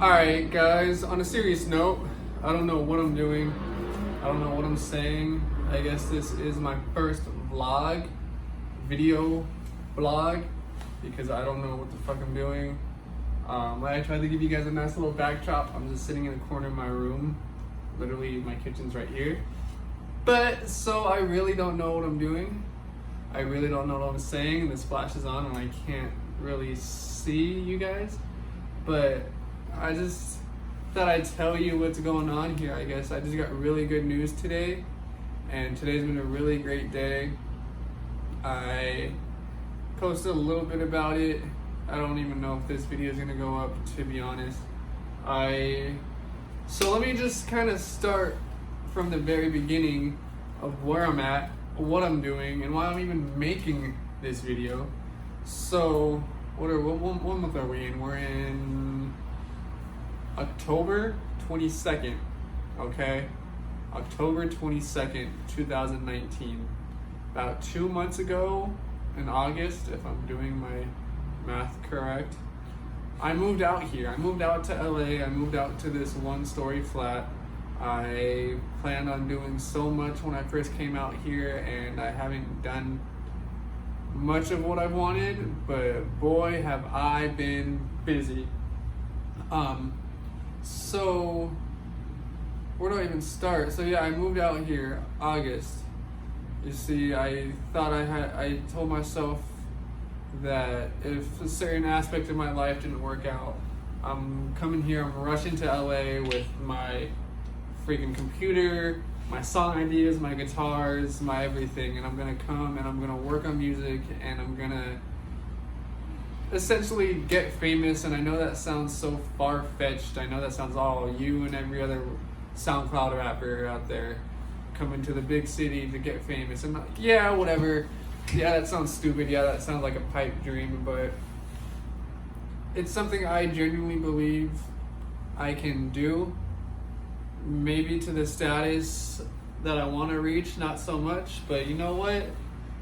Alright guys, on a serious note, I don't know what I'm doing. I don't know what I'm saying. I guess this is my first video vlog, because I don't know what the fuck I'm doing. I tried to give you guys a nice little backdrop. I'm just sitting in the corner of my room. Literally, my kitchen's right here. But, so I really don't know what I'm doing. I really don't know what I'm saying. This flash is on and I can't really see you guys. But I just thought I'd tell you what's going on here, I guess. I just got really good news today. And today's been a really great day. I posted a little bit about it. I don't even know if this video is gonna go up, to be honest. So let me just kind of start from the very beginning of where I'm at, what I'm doing, and why I'm even making this video. So, what month are we in? We're in October 22nd, okay? October 22nd, 2019. About 2 months ago, in August, if I'm doing my math correct, I moved out here. I moved out to LA. I moved out to this one-story flat. I planned on doing so much when I first came out here, and I haven't done much of what I wanted, but boy, have I been busy. So where do I even start? So yeah, I moved out here August. You see, I told myself that if a certain aspect of my life didn't work out, I'm coming here, I'm rushing to LA with my freaking computer, my song ideas, my guitars, my everything, and I'm gonna come and I'm gonna work on music and I'm gonna essentially get famous. And I know that sounds so far-fetched. I know that sounds all you and every other SoundCloud rapper out there coming to the big city to get famous. And yeah, whatever. Yeah, that sounds stupid. Yeah, that sounds like a pipe dream, but it's something I genuinely believe I can do. Maybe to the status that I want to reach, not so much, but you know what?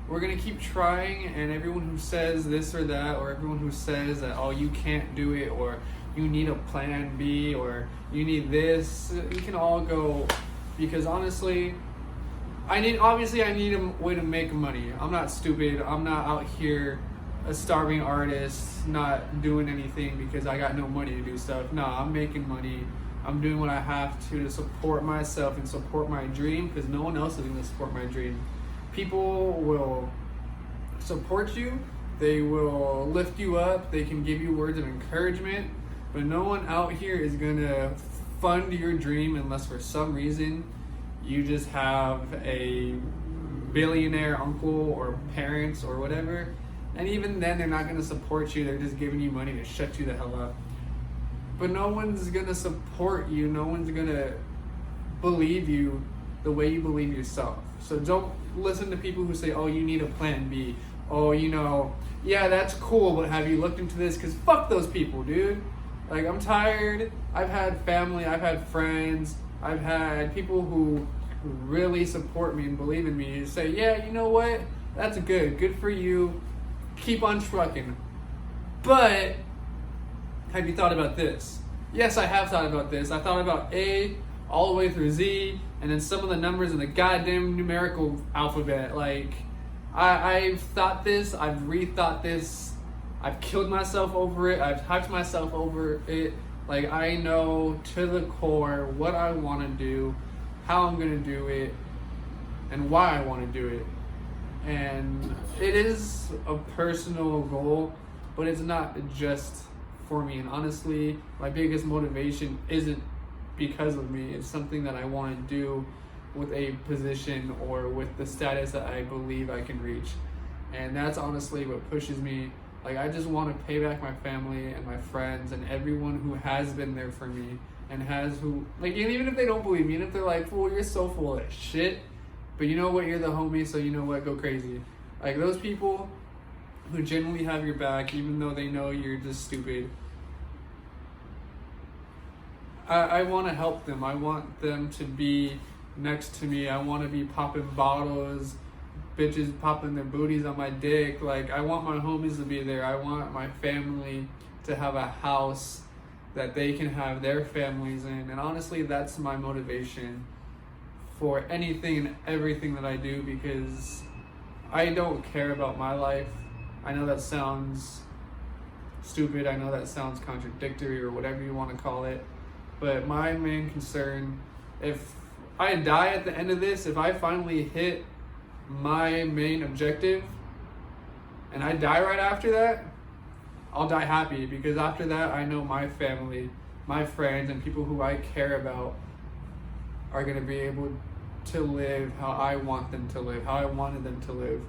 We're going to keep trying, and everyone who says this or that, or everyone who says that, oh, you can't do it, or you need a plan B, or you need this, we can all go, because honestly, I need a way to make money. I'm not stupid. I'm not out here a starving artist, not doing anything because I got no money to do stuff. No, I'm making money. I'm doing what I have to support myself and support my dream, because no one else is going to support my dream. People will support you. They will lift you up. They can give you words of encouragement, but no one out here is going to fund your dream unless for some reason you just have a billionaire uncle or parents or whatever. And even then, they're not going to support you. They're just giving you money to shut you the hell up. But no one's going to support you. No one's going to believe you the way you believe yourself. So don't listen to people who say, oh, you need a plan B. Oh, yeah, that's cool, but have you looked into this? Because fuck those people, dude. Like, I'm tired. I've had family. I've had friends. I've had people who really support me and believe in me say, yeah, you know what? That's good for you. Keep on trucking. But have you thought about this? Yes, I have thought about this. I thought about A all the way through Z, and then some of the numbers in the goddamn numerical alphabet. Like, I've thought this, I've rethought this, I've killed myself over it, I've hyped myself over it. Like, I know to the core what I want to do, how I'm going to do it, and why I want to do it. And it is a personal goal, but it's not just for me. And honestly, my biggest motivation isn't because of me. It's something that I want to do with a position or with the status that I believe I can reach. And that's honestly what pushes me. Like, I just want to pay back my family and my friends and everyone who has been there for me and even if they don't believe me, and if they're like, fool, you're so full of shit, but you know what, you're the homie, so you know what, go crazy. Like, those people who genuinely have your back, even though they know you're just stupid, I want to help them. I want them to be next to me. I want to be popping bottles, bitches popping their booties on my dick. Like, I want my homies to be there. I want my family to have a house that they can have their families in. And honestly, that's my motivation for anything and everything that I do, because I don't care about my life. I know that sounds stupid. I know that sounds contradictory or whatever you want to call it. But my main concern, if I die at the end of this, if I finally hit my main objective and I die right after that, I'll die happy, because after that I know my family, my friends, and people who I care about are going to be able to live how I want them to live, how I wanted them to live.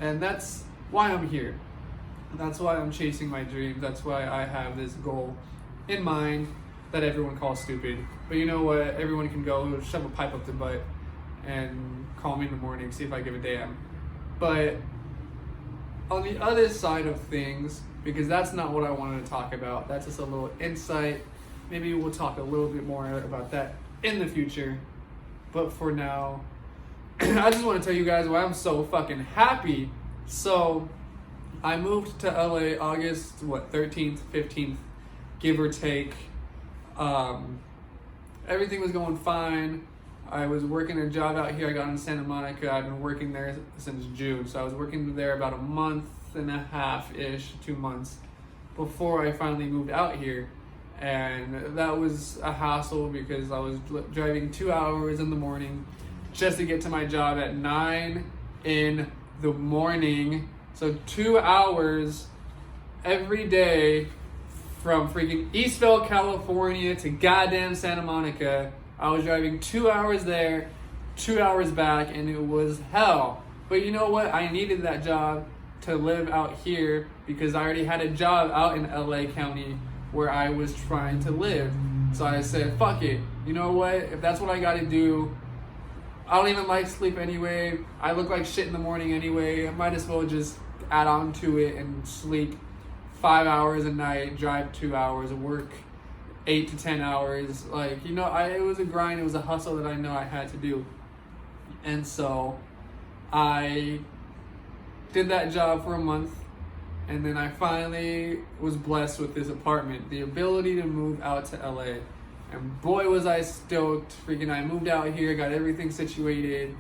And that's why I'm here. That's why I'm chasing my dreams. That's why I have this goal in mind that everyone calls stupid. But you know what? Everyone can go shove a pipe up their butt and call me in the morning, see if I give a damn. But on the other side of things, because that's not what I wanted to talk about, that's just a little insight. Maybe we'll talk a little bit more about that in the future. But for now, I just want to tell you guys why I'm so fucking happy. So I moved to LA August 13th, 15th, give or take. Everything was going fine. I was working a job out here. I got in Santa Monica. I've been working there since June. So I was working there about a month and a half-ish, 2 months, before I finally moved out here. And that was a hassle because I was driving 2 hours in the morning just to get to my job at 9 in the morning. So 2 hours every day from freaking Eastvale, California to goddamn Santa Monica. I was driving 2 hours there, 2 hours back, and it was hell. But you know what? I needed that job to live out here because I already had a job out in LA County where I was trying to live. So I said, fuck it. You know what? If that's what I gotta do, I don't even like sleep anyway. I look like shit in the morning anyway. I might as well just add on to it and sleep 5 hours a night, drive 2 hours, work 8 to 10 hours. Like, you know, it was a grind. It was a hustle that I know I had to do. And so I did that job for a month. And then I finally was blessed with this apartment, the ability to move out to LA. And boy, was I stoked. Freaking, I moved out here, got everything situated,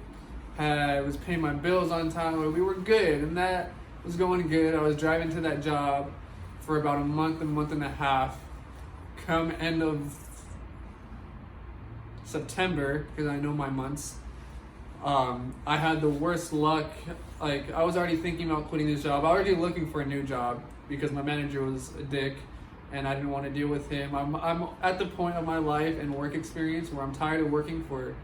was paying my bills on time. We were good, and that was going good. I was driving to that job for about a month and a half. Come end of September, because I know my months, I had the worst luck. Like, I was already thinking about quitting this job. I was already looking for a new job because my manager was a dick and I didn't want to deal with him. I'm at the point of my life and work experience where I'm tired of working for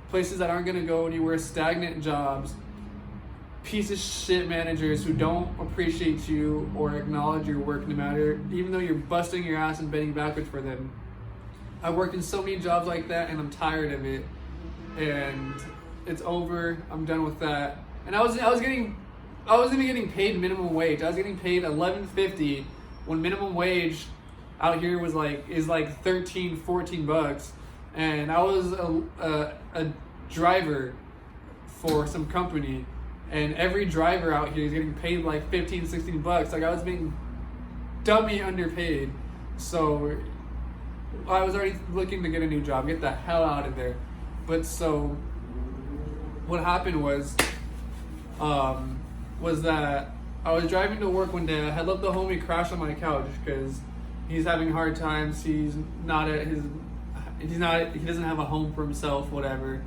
places that aren't going to go anywhere, stagnant jobs, piece of shit managers who don't appreciate you or acknowledge your work no matter, even though you're busting your ass and bending backwards for them. I worked in so many jobs like that and I'm tired of it. And it's over. I'm done with that. And I wasn't even getting paid minimum wage. I was getting paid $11.50 when minimum wage out here is like $13-14, and I was a driver for some company, and every driver out here is getting paid like $15-16. Like, I was being dummy underpaid. So I was already looking to get a new job, get the hell out of there. But so what happened was that I was driving to work one day. I had let the homie crash on my couch because he's having hard times. He doesn't have a home for himself, whatever.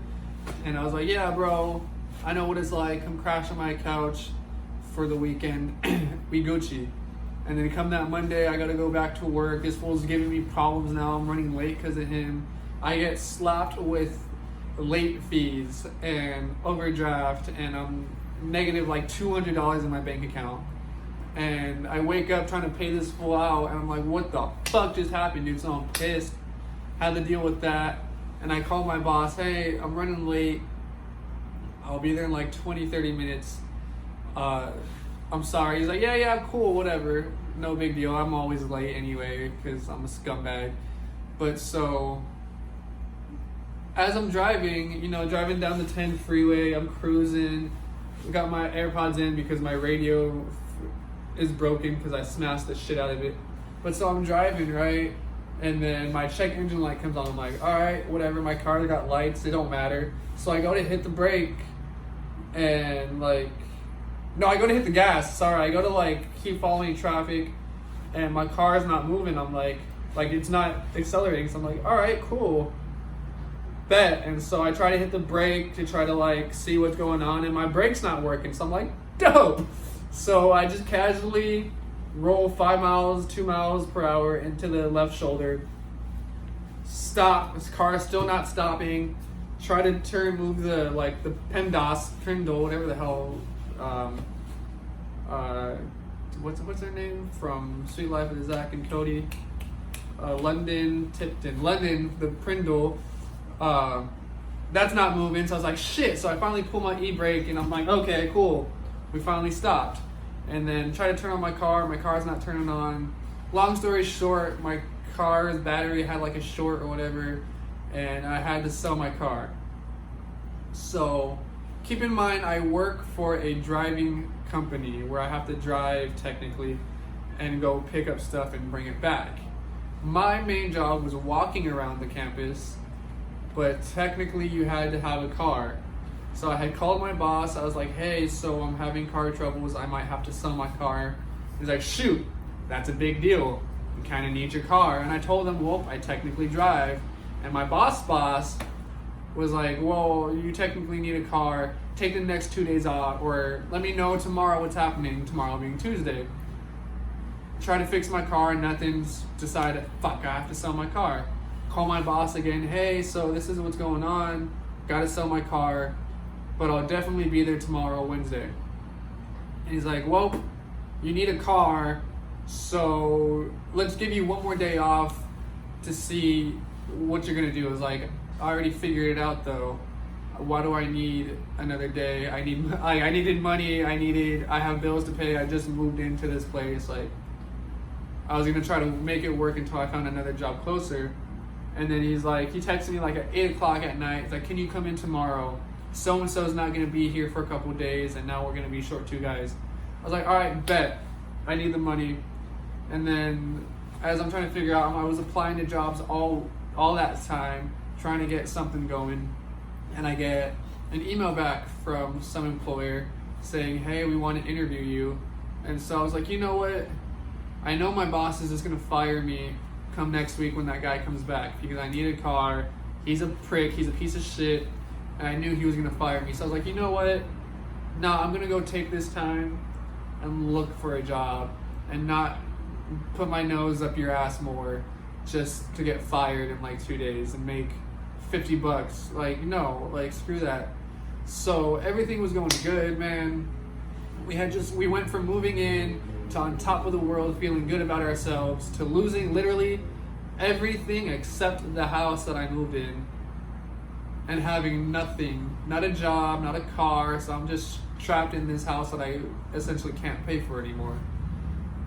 And I was like, yeah, bro, I know what it's like. Come crash on my couch for the weekend. We Gucci. And then come that Monday, I gotta go back to work. This fool's giving me problems now. I'm running late because of him. I get slapped with late fees and overdraft, and I'm negative like $200 in my bank account. And I wake up trying to pay this fool out, and I'm like, what the fuck just happened, dude? So I'm pissed. Had to deal with that. And I called my boss, hey, I'm running late. I'll be there in like 20-30 minutes. I'm sorry. He's like, yeah, cool, whatever. No big deal. I'm always late anyway because I'm a scumbag. But so as I'm driving, driving down the 10 freeway, I'm cruising. Got my AirPods in because my radio is broken because I smashed the shit out of it. But so I'm driving, right? And then my check engine light comes on. I'm like, all right, whatever. My car got lights. It don't matter. So I go to hit the brake and like, no, I go to hit the gas. Sorry. I go to like keep following traffic and my car is not moving. I'm like it's not accelerating. So I'm like, all right, cool. Bet. And so I try to hit the brake to try to like see what's going on and my brake's not working. So I'm like, dope. So I just casually roll 5 miles, 2 miles per hour into the left shoulder. Stop. This car is still not stopping. Try to move the Pendle, whatever the hell. What's her name from Sweet Life of Zach and Cody? London Tipton. London, the Prindle. That's not moving. So I was like, shit. So I finally pull my e-brake and I'm like, okay, cool. We finally stopped. And then try to turn on my car. My car's not turning on. Long story short, my car's battery had like a short or whatever, and I had to sell my car. So keep in mind, I work for a driving company where I have to drive technically and go pick up stuff and bring it back. My main job was walking around the campus, but technically you had to have a car. So I had called my boss. I was like, hey, so I'm having car troubles. I might have to sell my car. He's like, shoot, that's a big deal. You kind of need your car. And I told him, well, I technically drive. And my boss was like, well, you technically need a car. Take the next 2 days off, or let me know tomorrow what's happening, tomorrow being Tuesday. Try to fix my car, nothing's decided. Fuck, I have to sell my car. Call my boss again. Hey, so this is what's going on. Gotta sell my car. But I'll definitely be there tomorrow, Wednesday. And he's like, well, you need a car, so let's give you one more day off to see what you're gonna do. I was like, I already figured it out though. Why do I need another day? I needed money, I have bills to pay, I just moved into this place. Like, I was gonna try to make it work until I found another job closer. And then he texted me like at 8 o'clock at night. He's like, can you come in tomorrow? So-and-so's not going to be here for a couple of days, and now we're going to be short 2 guys. I was like, all right, bet. I need the money. And then as I'm trying to figure out, I was applying to jobs all that time, trying to get something going. And I get an email back from some employer saying, hey, we want to interview you. And so I was like, you know what? I know my boss is just going to fire me come next week when that guy comes back because I need a car. He's a prick. He's a piece of shit. And I knew he was going to fire me. So I was like, you know what? No, I'm going to go take this time and look for a job and not put my nose up your ass more just to get fired in like 2 days and make $50. Like, no, like, screw that. So everything was going good, man. We went from moving in to on top of the world, feeling good about ourselves, to losing literally everything except the house that I moved in. And having nothing, not a job, not a car, so I'm just trapped in this house that I essentially can't pay for anymore.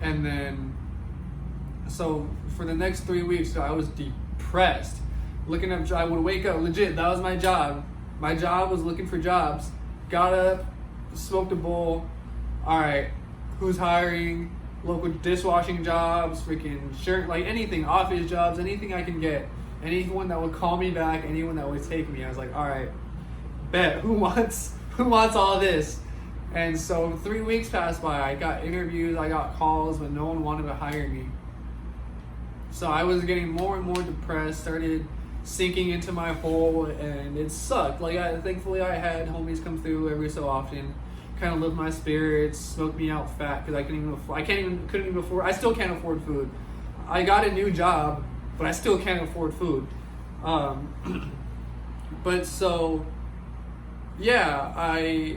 And then, so for the next 3 weeks, I was depressed. I would wake up, legit, that was my job. My job was looking for jobs. Got up, smoked a bowl. All right, who's hiring? Local dishwashing jobs, freaking shirt, like anything, office jobs, anything I can get. Anyone that would call me back, anyone that would take me. I was like, all right, bet, who wants all this? And so 3 weeks passed by. I got interviews, I got calls, but no one wanted to hire me. So I was getting more and more depressed, started sinking into my hole, and it sucked. Like, thankfully I had homies come through every so often, kind of lift my spirits, smoke me out fat, because I still can't afford food. I got a new job, but I still can't afford food. But so, yeah, I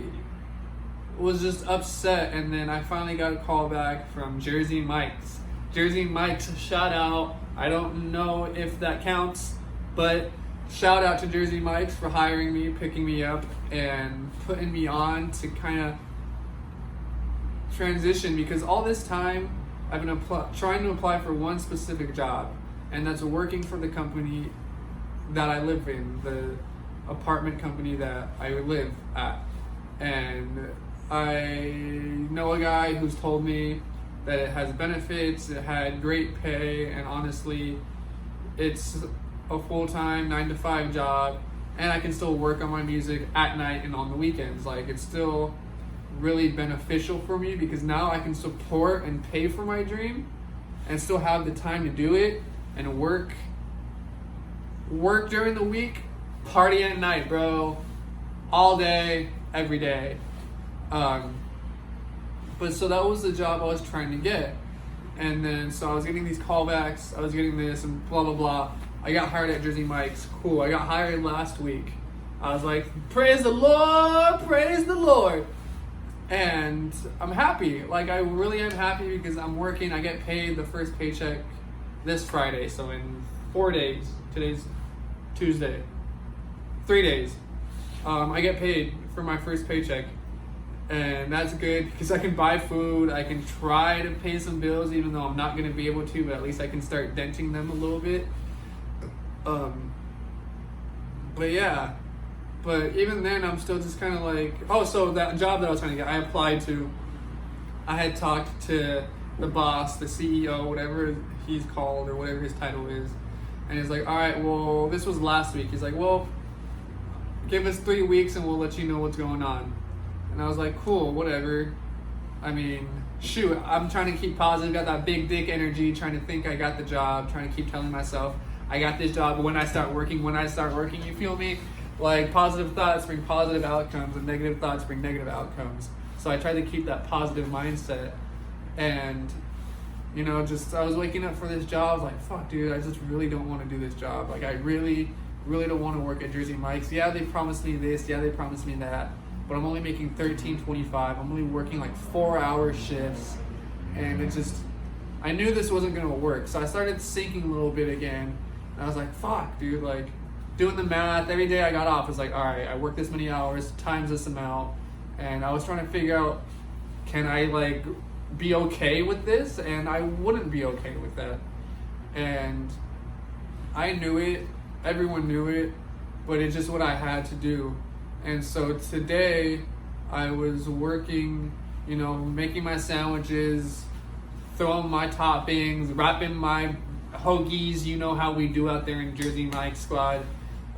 was just upset, and then I finally got a call back from Jersey Mike's. Jersey Mike's, shout out. I don't know if that counts, but shout out to Jersey Mike's for hiring me, picking me up, and putting me on to kind of transition, because all this time I've been trying to apply for one specific job, and that's working for the company that I live in, the apartment company that I live at. And I know a guy who's told me that it has benefits, it had great pay, and honestly, it's a full-time 9 to 5 job, and I can still work on my music at night and on the weekends. Like, it's still really beneficial for me because now I can support and pay for my dream and still have the time to do it and work during the week, party at night, bro, all day, every day. But so that was the job I was trying to get. And then, so I was getting these callbacks, I was getting this and blah, blah, blah. I got hired at Jersey Mike's. Cool. I got hired last week. I was like, praise the Lord, praise the Lord. And I'm happy. Like, I really am happy because I'm working. I get paid the first paycheck this Friday. So in 4 days, today's Tuesday, 3 days, I get paid for my first paycheck. And that's good because I can buy food. I can try to pay some bills even though I'm not going to be able to, but at least I can start denting them a little bit. But yeah, but even then I'm still just kind of like, oh, so that job that I was trying to get, I applied to, I had talked to the boss, the CEO, whatever he's called or whatever his title is. And he's like, all right, well, this was last week. He's like, well, give us 3 weeks and we'll let you know what's going on. And I was like, cool, whatever. I mean, shoot, I'm trying to keep positive, got that big dick energy, trying to think I got the job, trying to keep telling myself I got this job when I start working, you feel me? Like, positive thoughts bring positive outcomes and negative thoughts bring negative outcomes. So I try to keep that positive mindset. And, you know, just, I was waking up for this job, I was like, fuck, dude, I just really don't want to do this job. Like, I really don't want to work at Jersey Mike's. Yeah, they promised me this, yeah, they promised me that. But I'm only making $13.25. I'm only working like 4-hour shifts. And it just, I knew this wasn't going to work. So I started sinking a little bit again. And I was like, fuck, dude, like doing the math. Every day I got off, it's like, all right, I work this many hours, times this amount. And I was trying to figure out, can I like be okay with this? And I wouldn't be okay with that. And I knew it. Everyone knew it. But it's just what I had to do. And so today I was working, you know, making my sandwiches, throwing my toppings, wrapping my hoagies, you know how we do out there in Jersey Mike's squad.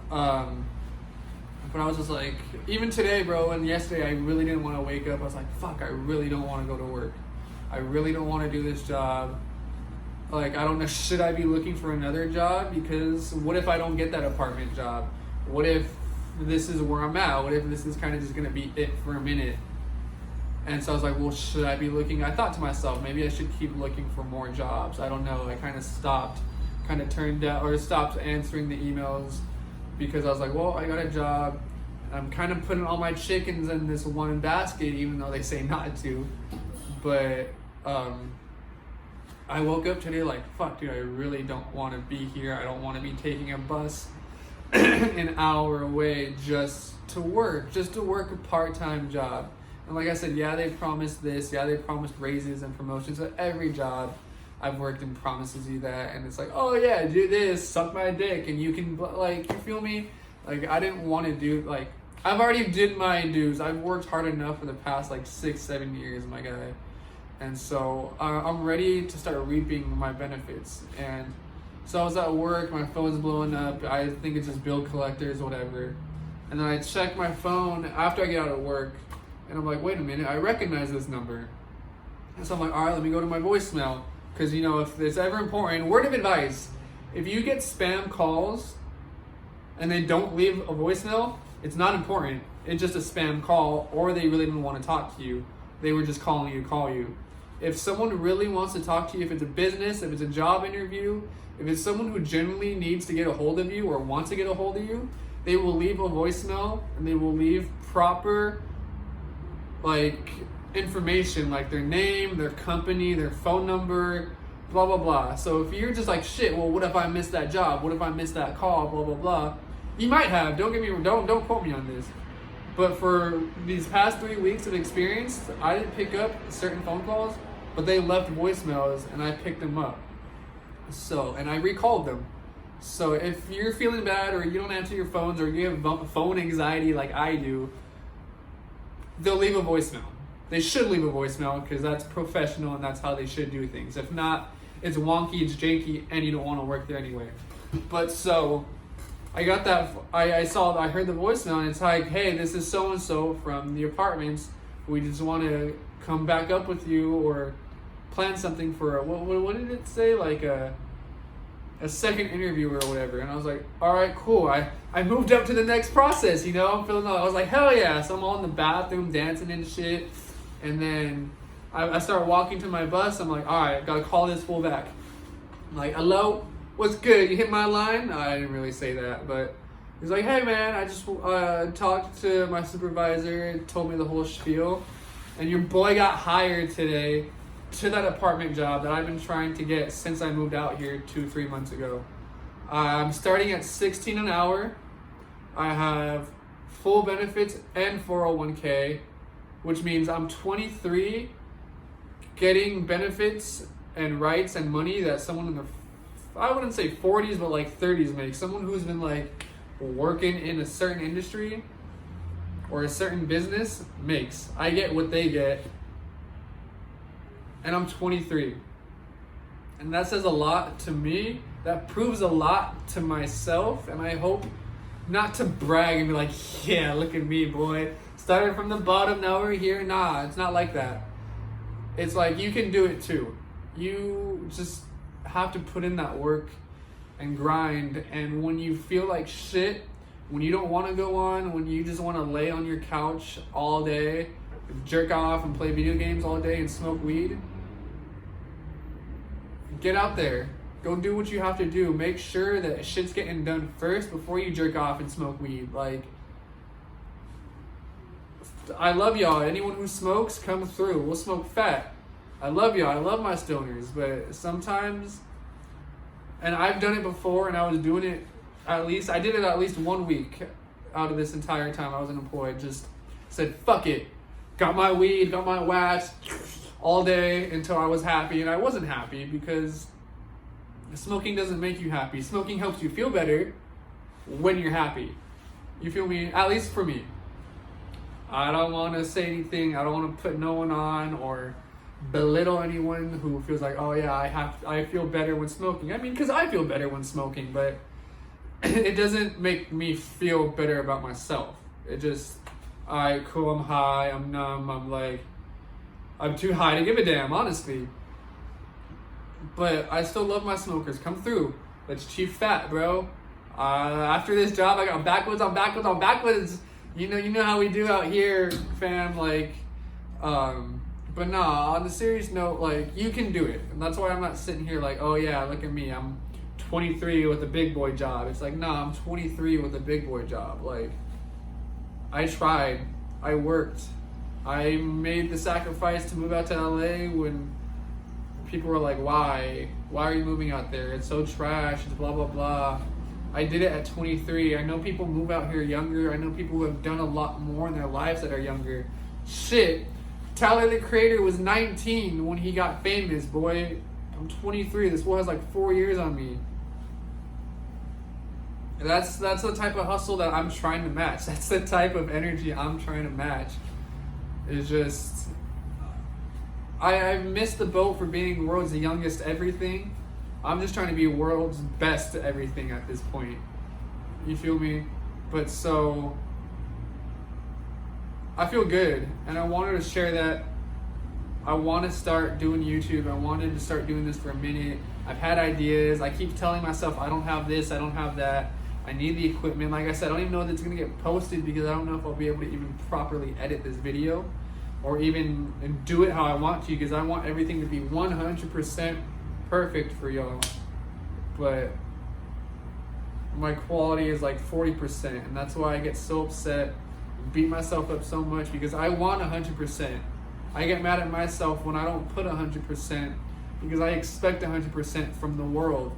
But I was just like, even today, bro, and yesterday I really didn't want to wake up. I was like, fuck, I really don't want to go to work. I really don't want to do this job. Like, I don't know, should I be looking for another job? Because what if I don't get that apartment job? What if this is where I'm at? What if this is kind of just going to be it for a minute? And so I was like, well, should I be looking? I thought to myself, maybe I should keep looking for more jobs. I don't know. I kind of stopped answering the emails because I was like, well, I got a job. I'm kind of putting all my chickens in this one basket, even though they say not to. But I woke up today like, fuck, dude, I really don't want to be here. I don't want to be taking a bus an hour away just to work a part-time job. And like I said, yeah, they promised this, yeah, they promised raises and promotions. But every job I've worked in promises you that, and it's like, oh yeah, do this, suck my dick, and you can, like, you feel me? Like, I didn't want to do, like, I've already did my dues. I've worked hard enough for the past like 6-7 years, my guy. And so I'm ready to start reaping my benefits. And so I was at work, my phone's blowing up. I think it's just bill collectors, whatever. And then I check my phone after I get out of work, and I'm like, wait a minute, I recognize this number. And so I'm like, all right, let me go to my voicemail. Because, you know, if it's ever important, word of advice, if you get spam calls and they don't leave a voicemail, it's not important. It's just a spam call, or they really didn't want to talk to you. They were just calling you to call you. If someone really wants to talk to you, if it's a business, if it's a job interview, if it's someone who genuinely needs to get a hold of you or wants to get a hold of you, they will leave a voicemail and they will leave proper, like, information, like their name, their company, their phone number, blah, blah, blah. So if you're just like, shit, well, what if I missed that job? What if I missed that call? Blah, blah, blah. You might have. Don't quote me on this. But for these past 3 weeks of experience, I didn't pick up certain phone calls, but they left voicemails and I picked them up. So, and I recalled them. So if you're feeling bad or you don't answer your phones or you have phone anxiety like I do, they'll leave a voicemail. they should leave a voicemail because that's professional and that's how they should do things. If not, it's wonky, it's janky, and you don't want to work there anyway. But so I got that. I heard the voicemail, and it's like, hey, this is so and so from the apartments. We just want to come back up with you or plan something for what did it say, like a second interview or whatever. And I was like, all right, cool. I moved up to the next process, you know. I'm feeling. I was like, hell yeah. So I'm all in the bathroom dancing and shit, and then I start walking to my bus. I'm like, all right, gotta call this fool back. I'm like, hello, what's good? You hit my line? No, I didn't really say that, but he's like, hey man, I just talked to my supervisor, told me the whole spiel, and your boy got hired today to that apartment job that I've been trying to get since I moved out here 2-3 months ago. I'm starting at $16 an hour. I have full benefits and 401k, which means I'm 23 getting benefits and rights and money that someone in the, I wouldn't say 40s, but like 30s makes. Someone who's been like working in a certain industry or a certain business makes. I get what they get, and I'm 23. And that says a lot to me. That proves a lot to myself, and I hope not to brag and be like, yeah, look at me, boy. Started from the bottom, now we're here. Nah, it's not like that. It's like, you can do it too. You just have to put in that work and grind. And when you feel like shit, when you don't want to go on, when you just want to lay on your couch all day, jerk off and play video games all day and smoke weed, get out there. Go do what you have to do. Make sure that shit's getting done first before you jerk off and smoke weed. Like, I love y'all. Anyone who smokes, come through. We'll smoke fat. I love y'all. I love my stoners. But sometimes, and I've done it before, and I was doing it I did it at least 1 week out of this entire time I was unemployed. Just said, fuck it. Got my weed, got my wax all day until I was happy. And I wasn't happy because smoking doesn't make you happy. Smoking helps you feel better when you're happy. You feel me? At least for me. I don't want to say anything. I don't want to put no one on or belittle anyone who feels like, oh yeah, I feel better when smoking. I mean, because I feel better when smoking, but it doesn't make me feel better about myself. It just, alright, cool, I'm high, I'm numb, I'm too high to give a damn, honestly. But I still love my smokers. Come through. Let's cheap fat, bro. After this job, I got backwoods on backwoods on backwoods. You know how we do out here, fam. But nah, on the serious note, like, you can do it. And that's why I'm not sitting here like, oh yeah, look at me, I'm 23 with a big boy job. It's like, nah, I'm 23 with a big boy job. Like, I tried, I worked, I made the sacrifice to move out to LA when people were like, why are you moving out there? It's so trash, it's blah blah blah. I did it at 23. I know people move out here younger. I know people who have done a lot more in their lives that are younger. Shit, Tyler the Creator was 19 when he got famous, boy. I'm 23. This boy has like 4 years on me. That's the type of hustle that I'm trying to match. That's the type of energy I'm trying to match. It's just, I missed the boat for being the world's youngest everything. I'm just trying to be world's best at everything at this point. You feel me? But so, I feel good, and I wanted to share that. I want to start doing YouTube. I wanted to start doing this for a minute. I've had ideas. I keep telling myself I don't have this, I don't have that. I need the equipment. Like I said, I don't even know if it's going to get posted because I don't know if I'll be able to even properly edit this video or even do it how I want to, because I want everything to be 100% perfect for y'all. But my quality is like 40%, and that's why I get so upset, beat myself up so much, because I want 100%. I get mad at myself when I don't put 100% because I expect 100% from the world.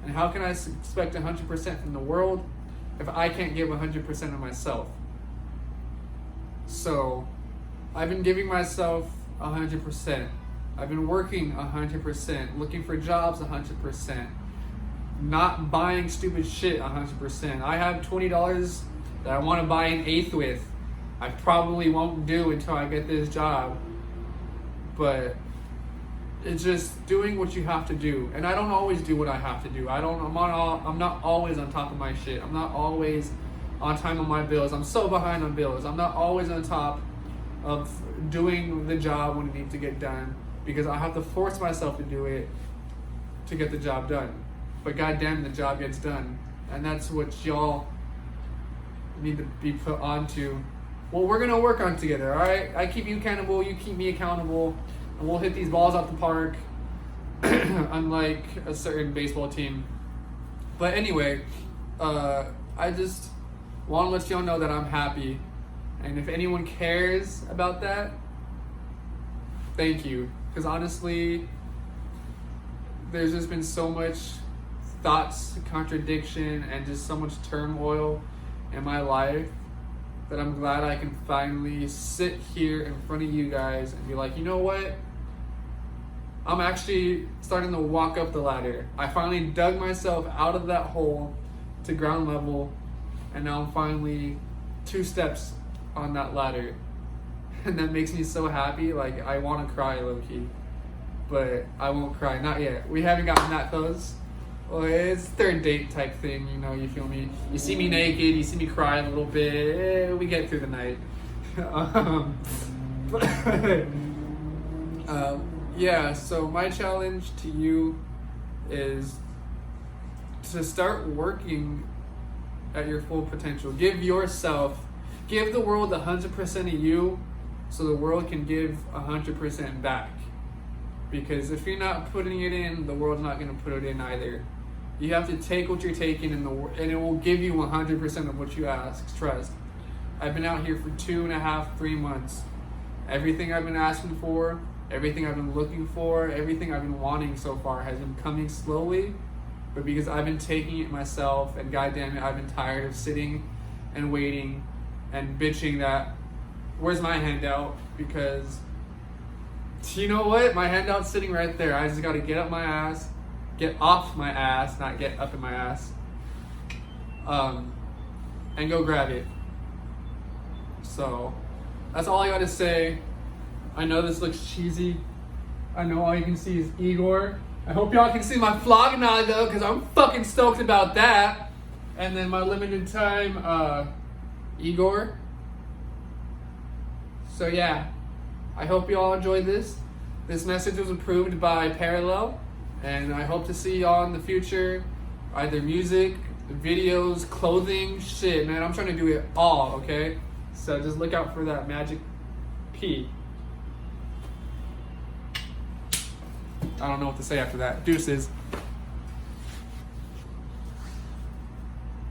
And how can I expect 100% from the world if I can't give 100% of myself? So, I've been giving myself 100%. I've been working 100%, looking for jobs 100%, not buying stupid shit 100%. I have $20 that I want to buy an eighth with. I probably won't do until I get this job. but it's just doing what you have to do. And I don't always do what I have to do. I'm not always on top of my shit. I'm not always on time on my bills. I'm so behind on bills. I'm not always on top of doing the job when it needs to get done, because I have to force myself to do it to get the job done. But goddamn, the job gets done. And that's what y'all need to be put onto. Well, we're gonna work on together, all right? I keep you accountable, you keep me accountable, and we'll hit these balls out the park, unlike a certain baseball team. But anyway, I just want to let y'all know that I'm happy, and if anyone cares about that, thank you. Because honestly, there's just been so much thoughts, contradiction, and just so much turmoil in my life that I'm glad I can finally sit here in front of you guys and be like, you know what? I'm actually starting to walk up the ladder. I finally dug myself out of that hole to ground level, and now I'm finally 2 steps on that ladder. And that makes me so happy. Like, I want to cry low-key, but I won't cry. Not yet. We haven't gotten that close. Well, it's third date type thing, you know, you feel me? You see me naked, you see me cry a little bit, we get through the night. Yeah, so my challenge to you is to start working at your full potential. Give the world 100% of you so the world can give 100% back. Because if you're not putting it in, the world's not going to put it in either. You have to take what you're taking, and it will give you 100% of what you ask. Trust. I've been out here for 2.5, 3 months. Everything I've been asking for, everything I've been looking for, everything I've been wanting so far has been coming slowly, but because I've been taking it myself, and goddamn it, I've been tired of sitting and waiting and bitching that, where's my handout? Because you know what? My handout's sitting right there. I just gotta get off my ass, not get up in my ass, and go grab it. So that's all I gotta say. I know this looks cheesy. I know all you can see is Igor. I hope y'all can see my vlog now though, because I'm fucking stoked about that. And then my limited time, Igor. So yeah, I hope you all enjoyed this. This message was approved by Parallel, and I hope to see y'all in the future. Either music, videos, clothing, shit, man. I'm trying to do it all, okay? So just look out for that magic P. I don't know what to say after that. Deuces.